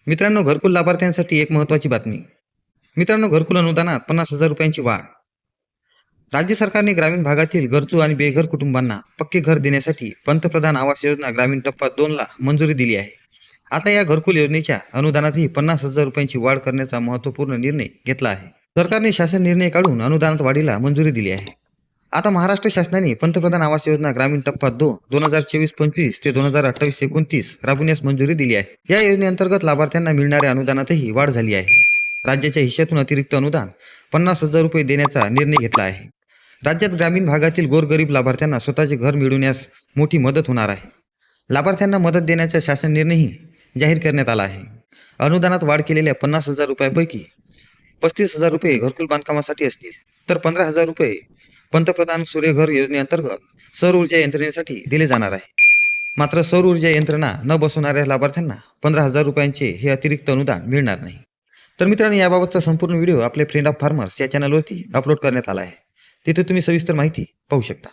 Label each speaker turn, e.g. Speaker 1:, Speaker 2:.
Speaker 1: मित्रांनो, घरकुल लाभार्थ्यांसाठी एक महत्त्वाची बातमी. मित्रांनो, घरकुल अनुदानात 50,000 रुपयांची वाढ. राज्य सरकारने ग्रामीण भागातील गरजू आणि बेघर कुटुंबांना पक्के घर देण्यासाठी पंतप्रधान आवास योजना ग्रामीण टप्पा 2 ला मंजुरी दिली आहे. आता या घरकुल योजनेच्या अनुदानातही 50,000 रुपयांची वाढ करण्याचा महत्त्वपूर्ण निर्णय घेतला आहे. सरकारने शासन निर्णय काढून अनुदानात वाढीला मंजुरी दिली आहे. आता महाराष्ट्र शासनाने पंतप्रधान आवास योजना ग्रामीण टप्पा 2 2024-25 ते 2028-29 राबविण्यास मंजुरी दिली आहे. या योजनेअंतर्गत लाभार्थ्यांना मिळणाऱ्या अनुदानातही वाढ झाली आहे. राज्याच्या हिश्श्यातून अतिरिक्त अनुदान 50,000 रुपये देण्याचा निर्णय घेतला आहे. राज्यात ग्रामीण भागातील गोरगरीब लाभार्थ्यांना स्वतःचे घर मिळवण्यास मोठी मदत होणार आहे. लाभार्थ्यांना मदत देण्याचा शासन निर्णयही जाहीर करण्यात आला आहे. अनुदानात वाढ केलेल्या 50,000 रुपयांपैकी 35,000 रुपये घरकुल बांधकामासाठी असतील, तर 15,000 रुपये पंतप्रधान सूर्यघर योजनेअंतर्गत सौर ऊर्जा यंत्रणेसाठी दिले जाणार आहे. मात्र सौर ऊर्जा यंत्रणा न बसवणाऱ्या लाभार्थ्यांना 15,000 रुपयांचे हे अतिरिक्त अनुदान मिळणार नाही. तर मित्रांनो, याबाबतचा संपूर्ण व्हिडिओ आपल्या फ्रेंड ऑफ फार्मर्स या चॅनलवरती अपलोड करण्यात आला आहे. तिथे तुम्ही सविस्तर माहिती पाहू शकता.